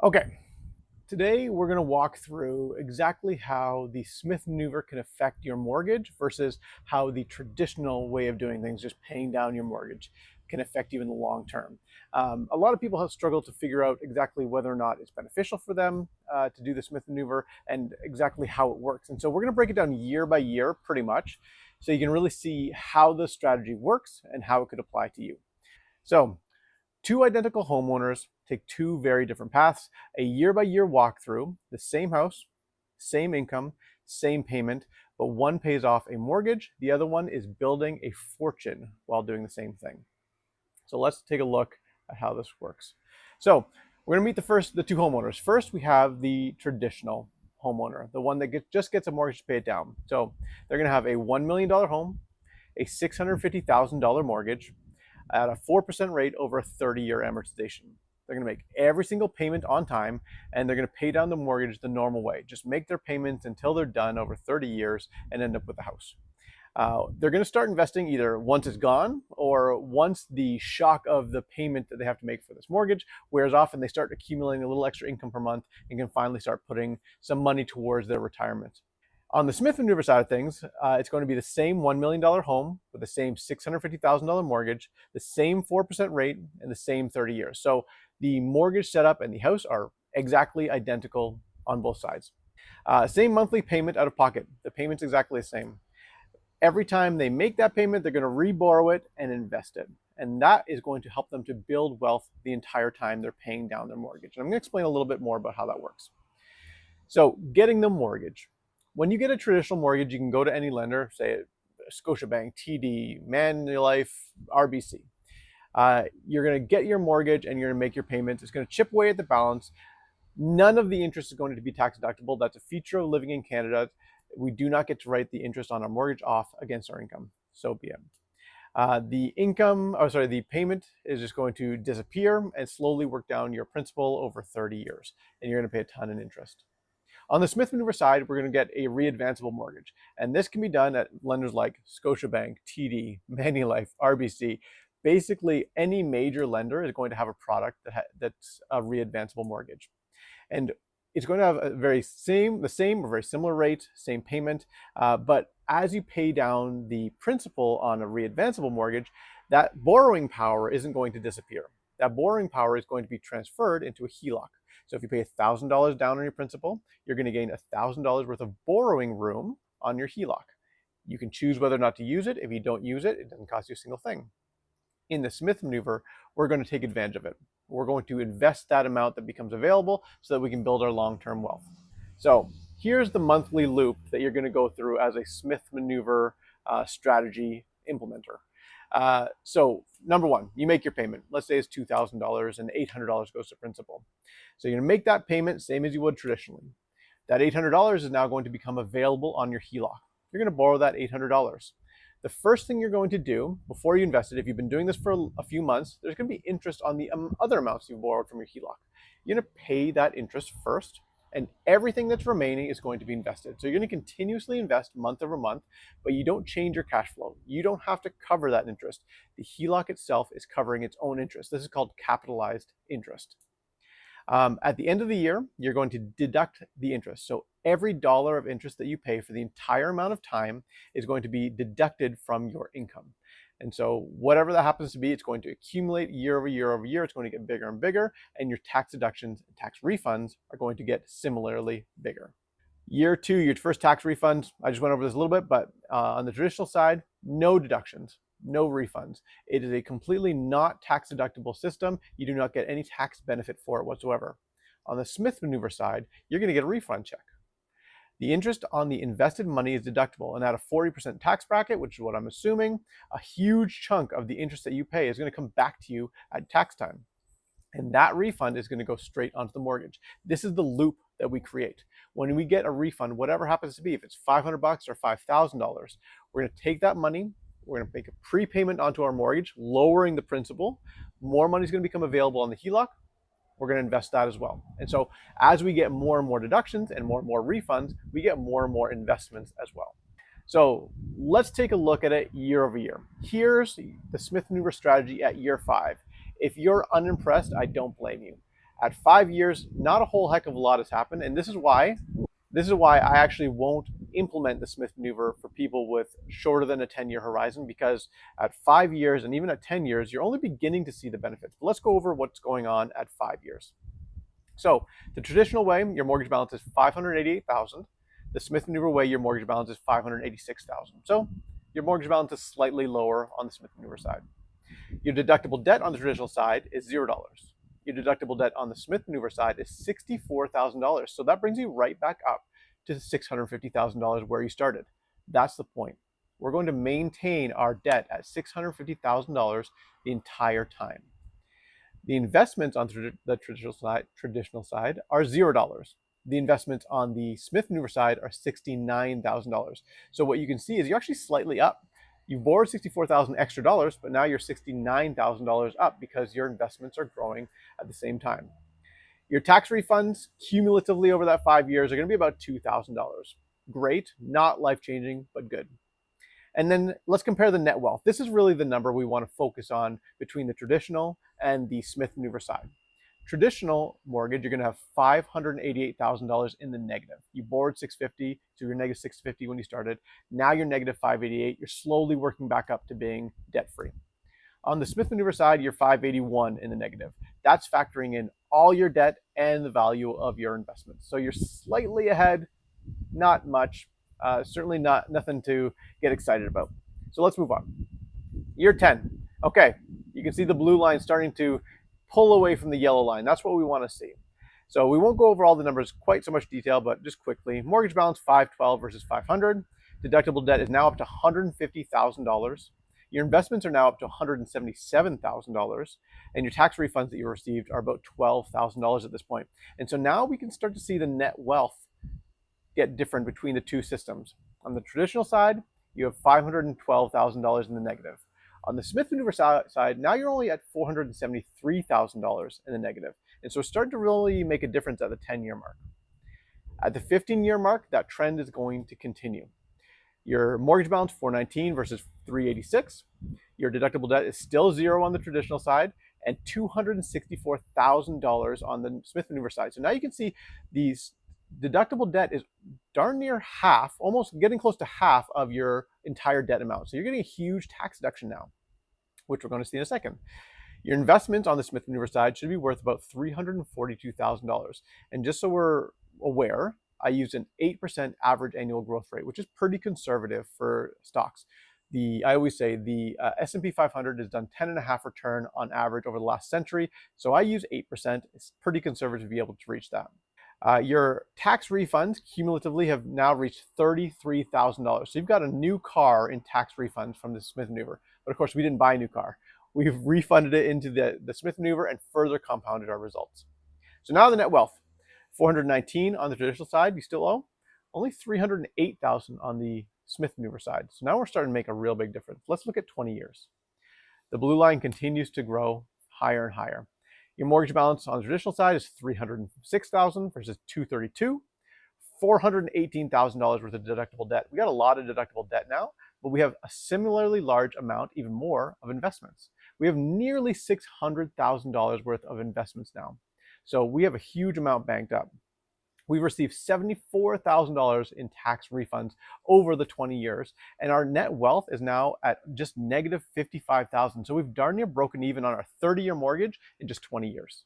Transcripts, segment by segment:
Okay, today we're going to walk through exactly how the Smith maneuver can affect your mortgage versus how the traditional way of doing things, just paying down your mortgage, can affect you in the long term. A lot of people have struggled to figure out exactly whether or not it's beneficial for them to do the Smith maneuver and exactly how it works. And so we're going to break it down year by year pretty much so you can really see how the strategy works and how it could apply to you. So two identical homeowners take two very different paths. A year by year walkthrough, the same house, same income, same payment, but one pays off a mortgage, the other one is building a fortune while doing the same thing. So let's take a look at how this works. So we're gonna meet the two homeowners. First, we have the traditional homeowner, the one that just gets a mortgage to pay it down. So they're gonna have a $1 million home, a $650,000 mortgage, at a 4% rate over a 30-year amortization. They're going to make every single payment on time, and they're going to pay down the mortgage the normal way. Just make their payments until they're done over 30 years and end up with a house. They're going to start investing either once it's gone or once the shock of the payment that they have to make for this mortgage wears off and they start accumulating a little extra income per month and can finally start putting some money towards their retirement. On the Smith Maneuver side of things, it's going to be the same $1 million home with the same $650,000 mortgage, the same 4% rate, and the same 30 years. So the mortgage setup and the house are exactly identical on both sides. Same monthly payment out of pocket. The payment's exactly the same. Every time they make that payment, they're going to re-borrow it and invest it. And that is going to help them to build wealth the entire time they're paying down their mortgage. And I'm going to explain a little bit more about how that works. So getting the mortgage. When you get a traditional mortgage, you can go to any lender, say Scotiabank, TD, Manulife, RBC. You're going to get your mortgage and you're going to make your payments. It's going to chip away at the balance. None of the interest is going to be tax deductible. That's a feature of living in Canada. We do not get to write the interest on our mortgage off against our income. So be it. The payment is just going to disappear and slowly work down your principal over 30 years, and you're going to pay a ton in interest. On the Smith Maneuver side, we're going to get a re-advanceable mortgage. And this can be done at lenders like Scotiabank, TD, Manulife, RBC. Basically, any major lender is going to have a product that's a re-advanceable mortgage. And it's going to have the same or very similar rate, same payment. But as you pay down the principal on a re-advanceable mortgage, that borrowing power isn't going to disappear. That borrowing power is going to be transferred into a HELOC. So if you pay $1,000 down on your principal, you're going to gain $1,000 worth of borrowing room on your HELOC. You can choose whether or not to use it. If you don't use it, it doesn't cost you a single thing. In the Smith Maneuver, we're going to take advantage of it. We're going to invest that amount that becomes available so that we can build our long-term wealth. So here's the monthly loop that you're going to go through as a Smith Maneuver strategy implementer. So number one, you make your payment. Let's say it's $2,000 and $800 goes to principal. So you're going to make that payment same as you would traditionally. That $800 is now going to become available on your HELOC. You're going to borrow that $800. The first thing you're going to do before you invest it, if you've been doing this for a few months, there's going to be interest on the other amounts you've borrowed from your HELOC. You're going to pay that interest first, and everything that's remaining is going to be invested. So you're going to continuously invest month over month, but you don't change your cash flow. You don't have to cover that interest. The HELOC itself is covering its own interest. This is called capitalized interest. At the end of the year, you're going to deduct the interest. So every dollar of interest that you pay for the entire amount of time is going to be deducted from your income. And so whatever that happens to be, it's going to accumulate year over year over year. It's going to get bigger and bigger, and your tax deductions and tax refunds are going to get similarly bigger. Year two, your first tax refunds, I just went over this a little bit, but on the traditional side, no deductions, no refunds. It is a completely not tax deductible system. You do not get any tax benefit for it whatsoever. On the Smith Maneuver side, you're going to get a refund check. The interest on the invested money is deductible, and at a 40% tax bracket, which is what I'm assuming, a huge chunk of the interest that you pay is going to come back to you at tax time. And that refund is going to go straight onto the mortgage. This is the loop that we create. When we get a refund, whatever happens to be, if it's $500 or $5,000, we're going to take that money, we're going to make a prepayment onto our mortgage, lowering the principal. More money is going to become available on the HELOC. We're going to invest that as well. And so as we get more and more deductions and more refunds, we get more and more investments as well. So let's take a look at it year over year. Here's the Smith Maneuver strategy at year 5. If you're unimpressed, I don't blame you. At 5 years, not a whole heck of a lot has happened, and this is why I actually won't implement the Smith maneuver for people with shorter than a 10-year horizon, because at 5 years and even at 10 years, you're only beginning to see the benefits. But let's go over what's going on at 5 years. So the traditional way, your mortgage balance is $588,000. The Smith maneuver way, your mortgage balance is $586,000. So your mortgage balance is slightly lower on the Smith maneuver side. Your deductible debt on the traditional side is $0. Your deductible debt on the Smith maneuver side is $64,000. So that brings you right back up to $650,000 where you started. That's the point. We're going to maintain our debt at $650,000 the entire time. The investments on the traditional side are $0. The investments on the Smith maneuver side are $69,000. So what you can see is you're actually slightly up. You borrowed $64,000 extra dollars, but now you're $69,000 up because your investments are growing at the same time. Your tax refunds cumulatively over that 5 years are going to be about $2,000. Great, not life-changing, but good. And then let's compare the net wealth. This is really the number we want to focus on between the traditional and the Smith maneuver side. Traditional mortgage, you're going to have $588,000 in the negative. You borrowed $650, so you're negative $650 when you started. Now you're negative $588. You're slowly working back up to being debt-free. On the Smith maneuver side, you're $581 in the negative. That's factoring in all your debt and the value of your investments. So you're slightly ahead, not much. Certainly nothing to get excited about. So let's move on. Year 10. Okay, you can see the blue line starting to pull away from the yellow line. That's what we want to see. So we won't go over all the numbers quite so much detail, but just quickly. Mortgage balance $512 versus $500. Deductible debt is now up to $150,000. Your investments are now up to $177,000, and your tax refunds that you received are about $12,000 at this point. And so now we can start to see the net wealth get different between the two systems. On the traditional side, you have $512,000 in the negative. On the Smith maneuver side, now you're only at $473,000 in the negative. And so it's starting to really make a difference at the 10-year mark. At the 15-year mark, that trend is going to continue. Your mortgage balance, $419 versus $386. Your deductible debt is still $0 on the traditional side and $264,000 on the Smith maneuver side. So now you can see these deductible debt is darn near half, almost getting close to half of your entire debt amount. So you're getting a huge tax deduction now, which we're going to see in a second. Your investments on the Smith maneuver side should be worth about $342,000. And just so we're aware, I use an 8% average annual growth rate, which is pretty conservative for stocks. I always say the S&P 500 has done 10.5% return on average over the last century. So I use 8%. It's pretty conservative to be able to reach that. Your tax refunds cumulatively have now reached $33,000. So you've got a new car in tax refunds from the Smith maneuver. But of course, we didn't buy a new car. We've refunded it into the Smith maneuver and further compounded our results. So now the net wealth. $419 on the traditional side, you still owe. Only $308,000 on the Smith maneuver side. So now we're starting to make a real big difference. Let's look at 20 years. The blue line continues to grow higher and higher. Your mortgage balance on the traditional side is $306,000 versus $232,000. $418,000 worth of deductible debt. We got a lot of deductible debt now, but we have a similarly large amount, even more, of investments. We have nearly $600,000 worth of investments now. So we have a huge amount banked up. We've received $74,000 in tax refunds over the 20 years, and our net wealth is now at just negative $55,000. So we've darn near broken even on our 30-year mortgage in just 20 years.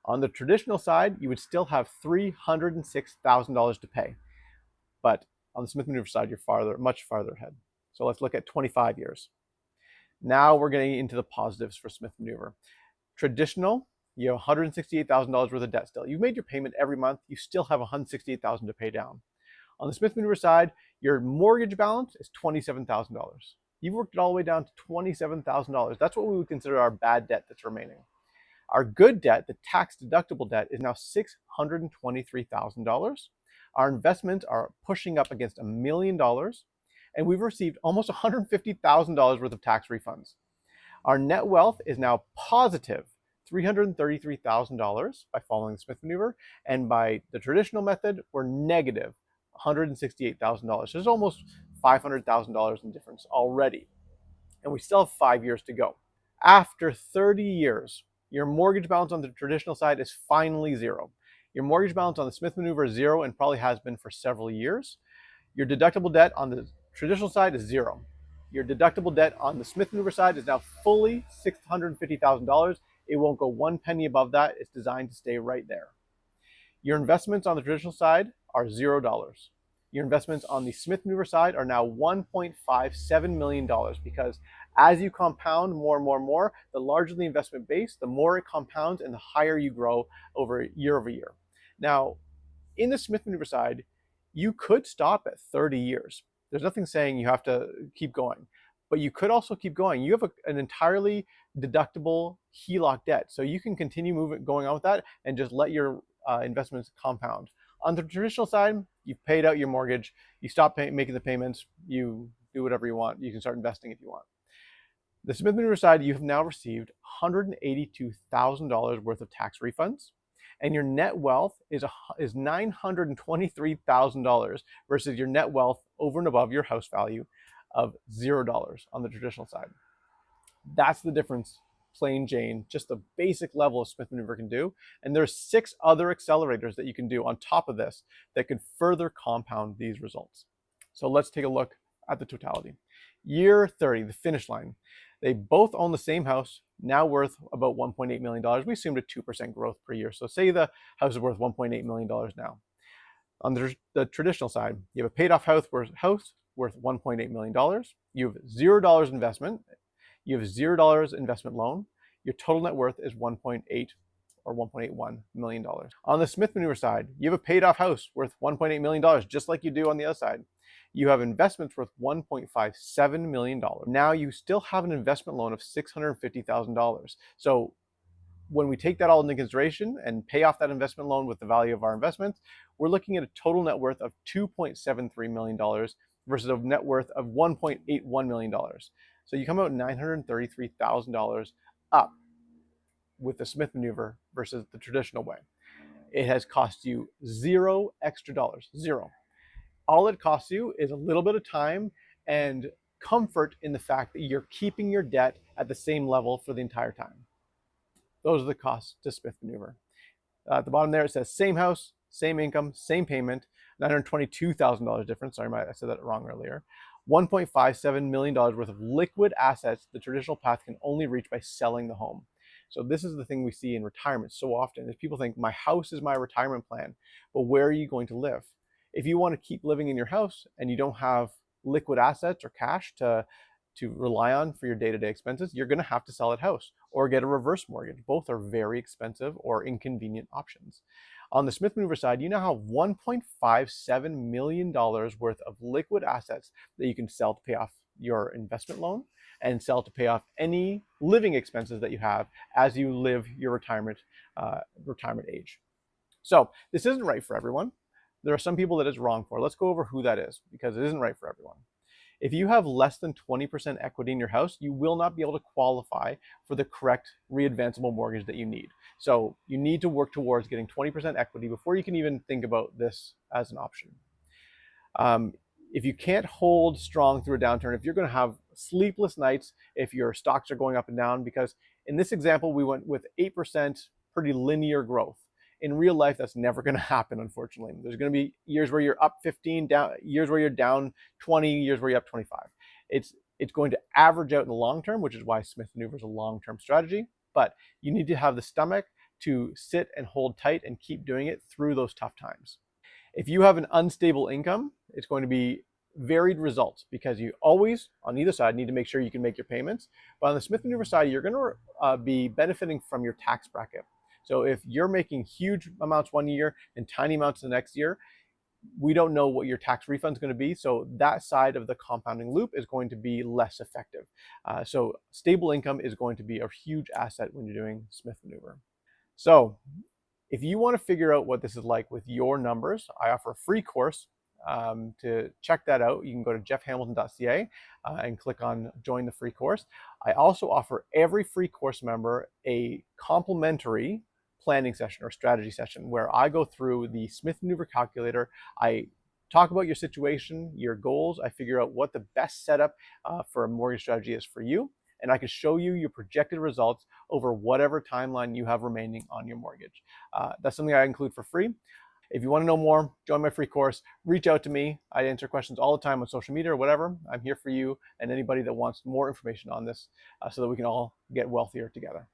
On the traditional side, you would still have $306,000 to pay. But on the Smith maneuver side, you're much farther ahead. So let's look at 25 years. Now we're getting into the positives for Smith maneuver. Traditional, you have $168,000 worth of debt still. You've made your payment every month. You still have $168,000 to pay down. On the Smith maneuver side, your mortgage balance is $27,000. You've worked it all the way down to $27,000. That's what we would consider our bad debt that's remaining. Our good debt, the tax-deductible debt, is now $623,000. Our investments are pushing up against $1 million, and we've received almost $150,000 worth of tax refunds. Our net wealth is now positive $333,000 by following the Smith maneuver, and by the traditional method, we're negative $168,000. So there's almost $500,000 in difference already, and we still have 5 years to go. After 30 years, your mortgage balance on the traditional side is finally zero. Your mortgage balance on the Smith Manoeuvre is zero and probably has been for several years. Your deductible debt on the traditional side is zero. Your deductible debt on the Smith Manoeuvre side is now fully $650,000. It won't go one penny above that. It's designed to stay right there. Your investments on the traditional side are $0. Your investments on the Smith Manoeuvre side are now $1.57 million because as you compound more and more and more, the larger the investment base, the more it compounds and the higher you grow over year. Now, in the Smith Manoeuvre side, you could stop at 30 years. There's nothing saying you have to keep going, but you could also keep going. You have an entirely deductible HELOC debt, so you can continue going on with that and just let your investments compound. On the traditional side, you've paid out your mortgage, you stop making the payments, you do whatever you want, you can start investing if you want. The Smith Manoeuvre side, you have now received $182,000 worth of tax refunds, and your net wealth is $923,000 versus your net wealth over and above your house value of $0 on the traditional side. That's the difference, plain Jane, just the basic level of Smith Manoeuvre can do. And there's 6 other accelerators that you can do on top of this that could further compound these results. So let's take a look at the totality. Year 30, the finish line. They both own the same house, now worth about $1.8 million. We assumed a 2% growth per year. So say the house is worth $1.8 million now. On the traditional side, you have a paid off house worth $1.8 million. You have $0 investment. You have $0 investment loan. Your total net worth is $1.8 or $1.81 million. On the Smith Manoeuvre side, you have a paid off house worth $1.8 million, just like you do on the other side. You have investments worth $1.57 million. Now you still have an investment loan of $650,000. So when we take that all into consideration and pay off that investment loan with the value of our investments, we're looking at a total net worth of $2.73 million versus a net worth of $1.81 million. So you come out $933,000 up with the Smith Manoeuvre versus the traditional way. It has cost you $0 extra dollars, zero. All it costs you is a little bit of time and comfort in the fact that you're keeping your debt at the same level for the entire time. Those are the costs to Smith Manoeuvre. At the bottom there, it says same house, same income, same payment, $922,000 difference. Sorry, I said that wrong earlier. $1.57 million worth of liquid assets the traditional path can only reach by selling the home. So this is the thing we see in retirement so often is people think my house is my retirement plan, but where are you going to live? If you want to keep living in your house and you don't have liquid assets or cash to rely on for your day-to-day expenses, you're going to have to sell that house or get a reverse mortgage. Both are very expensive or inconvenient options. On the Smith Manoeuvre side, you now have $1.57 million worth of liquid assets that you can sell to pay off your investment loan and sell to pay off any living expenses that you have as you live your retirement age. So this isn't right for everyone. There are some people that it's wrong for. Let's go over who that is because it isn't right for everyone. If you have less than 20% equity in your house, you will not be able to qualify for the correct re-advanceable mortgage that you need. So you need to work towards getting 20% equity before you can even think about this as an option. If you can't hold strong through a downturn, if you're going to have sleepless nights, if your stocks are going up and down, because in this example, we went with 8% pretty linear growth. In real life, that's never going to happen, unfortunately. There's going to be years where you're up 15, years where you're down 20, years where you're up 25. It's going to average out in the long term, which is why Smith Manoeuvre is a long-term strategy. But you need to have the stomach to sit and hold tight and keep doing it through those tough times. If you have an unstable income, it's going to be varied results because you always, on either side, need to make sure you can make your payments. But on the Smith Manoeuvre side, you're going to be benefiting from your tax bracket. So if you're making huge amounts one year and tiny amounts the next year, we don't know what your tax refund is going to be. So that side of the compounding loop is going to be less effective. So stable income is going to be a huge asset when you're doing Smith Manoeuvre. So if you want to figure out what this is like with your numbers, I offer a free course. To check that out, you can go to jeffhamilton.ca and click on join the free course. I also offer every free course member a complimentary planning session or strategy session where I go through the Smith Manoeuvre calculator. I talk about your situation, your goals. I figure out what the best setup for a mortgage strategy is for you. and I can show you your projected results over whatever timeline you have remaining on your mortgage. That's something I include for free. If you want to know more, join my free course, reach out to me. I answer questions all the time on social media or whatever. I'm here for you and anybody that wants more information on this so that we can all get wealthier together.